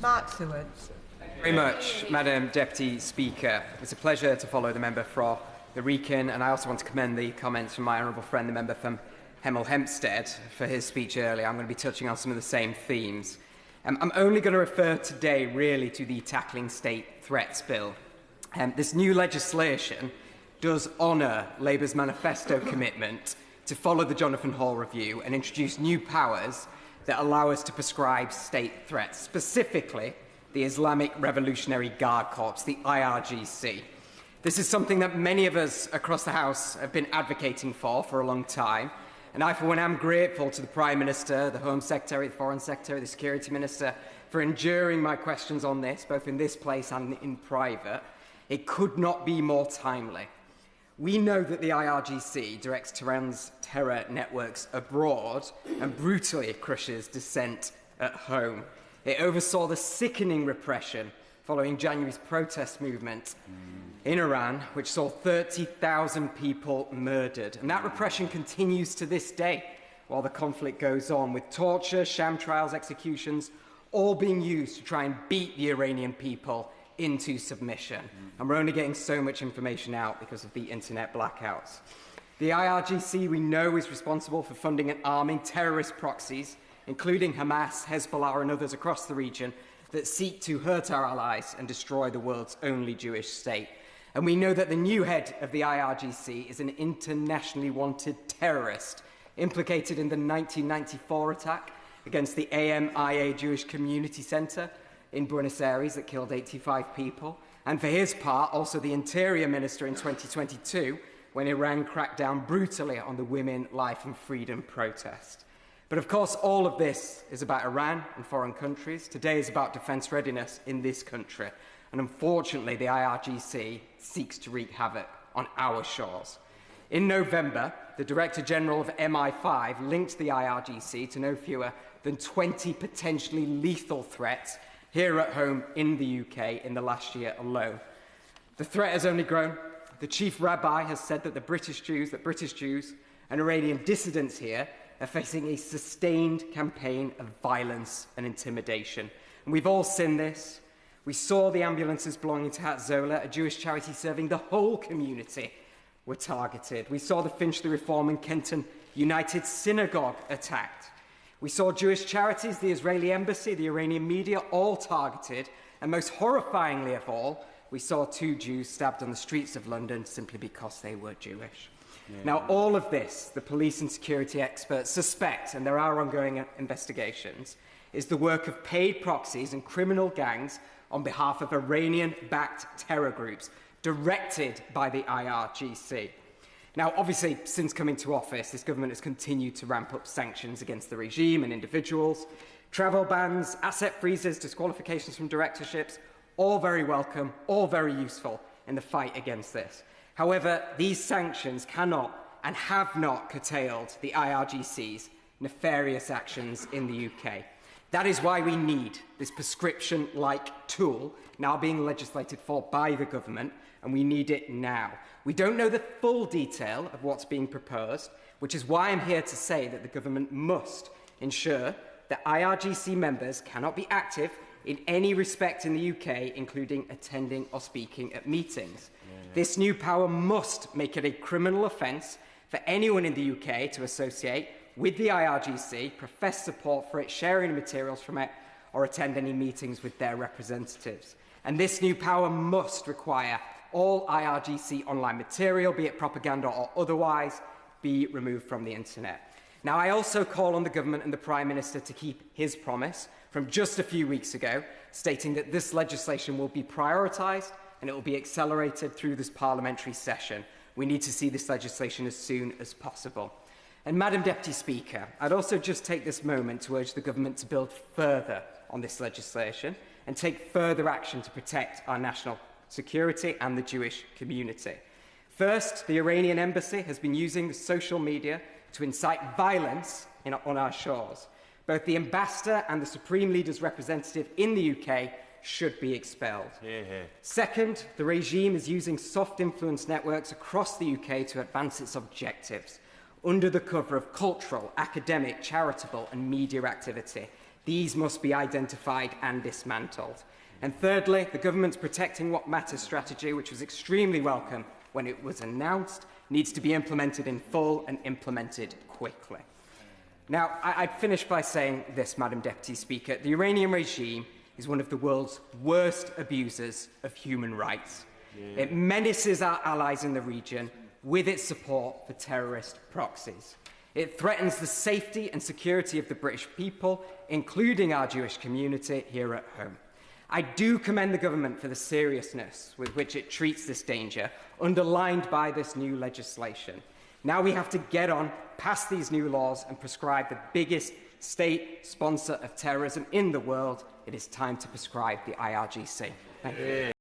Mark Seward. Very much, Madam Deputy Speaker. It's a pleasure to follow the member for the Wrekin, and I also want to commend the comments from my honourable friend, the member from Hemel Hempstead, for his speech earlier. I'm going to be touching on some of the same themes. I'm only going to refer today really to the Tackling State Threats Bill. This new legislation does honour Labour's manifesto commitment to follow the Jonathan Hall Review and introduce new powers that allow us to prescribe state threats, specifically the Islamic Revolutionary Guard Corps, the IRGC. This is something that many of us across the House have been advocating for a long time, and I, for one, am grateful to the Prime Minister, the Home Secretary, the Foreign Secretary, the Security Minister, for enduring my questions on this, both in this place and in private. It could not be more timely. We know that the IRGC directs Tehran's terror networks abroad and brutally crushes dissent at home. It oversaw the sickening repression following January's protest movement in Iran, which saw 30,000 people murdered. And that repression continues to this day while the conflict goes on, with torture, sham trials, executions, all being used to try and beat the Iranian people into submission. And we're only getting so much information out because of the internet blackouts. The IRGC, we know, is responsible for funding and arming terrorist proxies, including Hamas, Hezbollah and others across the region, that seek to hurt our allies and destroy the world's only Jewish state. And we know that the new head of the IRGC is an internationally wanted terrorist, implicated in the 1994 attack against the AMIA Jewish Community Centre in Buenos Aires that killed 85 people, and for his part, also the Interior Minister in 2022, when Iran cracked down brutally on the Women, Life and Freedom protest. But of course, all of this is about Iran and foreign countries. Today is about defence readiness in this country. And unfortunately, the IRGC seeks to wreak havoc on our shores. In November, the Director General of MI5 linked the IRGC to no fewer than 20 potentially lethal threats here at home in the UK in the last year alone. The threat has only grown. The Chief Rabbi has said that British Jews and Iranian dissidents here are facing a sustained campaign of violence and intimidation. And we've all seen this. We saw the ambulances belonging to Hatzola, a Jewish charity serving the whole community, were targeted. We saw the Finchley Reform and Kenton United Synagogue attacked. We saw Jewish charities, the Israeli embassy, the Iranian media, all targeted. And most horrifyingly of all, we saw 2 Jews stabbed on the streets of London simply because they were Jewish. Now, all of this, the police and security experts suspect, and there are ongoing investigations, is the work of paid proxies and criminal gangs on behalf of Iranian-backed terror groups directed by the IRGC. Now, obviously, since coming to office, this government has continued to ramp up sanctions against the regime and individuals, travel bans, asset freezes, disqualifications from directorships, all very welcome, all very useful in the fight against this. However, these sanctions cannot and have not curtailed the IRGC's nefarious actions in the UK. That is why we need this prescription-like tool now being legislated for by the government, and we need it now. We don't know the full detail of what's being proposed, which is why I'm here to say that the government must ensure that IRGC members cannot be active in any respect in the UK, including attending or speaking at meetings. This new power must make it a criminal offence for anyone in the UK to associate with the IRGC, profess support for it, sharing materials from it, or attend any meetings with their representatives. And this new power must require all IRGC online material, be it propaganda or otherwise, be removed from the internet. Now, I also call on the government and the Prime Minister to keep his promise from just a few weeks ago, stating that this legislation will be prioritised and it will be accelerated through this parliamentary session. We need to see this legislation as soon as possible. And Madam Deputy Speaker, I'd also just take this moment to urge the government to build further on this legislation and take further action to protect our national security and the Jewish community. First, the Iranian embassy has been using social media to incite violence on our shores. Both the ambassador and the Supreme Leader's representative in the UK should be expelled. Second, the regime is using soft influence networks across the UK to advance its objectives under the cover of cultural, academic, charitable and media activity. These must be identified and dismantled. And thirdly, the government's Protecting What Matters strategy, which was extremely welcome when it was announced, needs to be implemented in full and implemented quickly. Now, I'd finish by saying this, Madam Deputy Speaker. The Iranian regime is one of the world's worst abusers of human rights. It menaces our allies in the region with its support for terrorist proxies. It threatens the safety and security of the British people, including our Jewish community here at home. I do commend the government for the seriousness with which it treats this danger, underlined by this new legislation. Now we have to get on, pass these new laws and prescribe the biggest state sponsor of terrorism in the world. It is time to prescribe the IRGC. Thank you.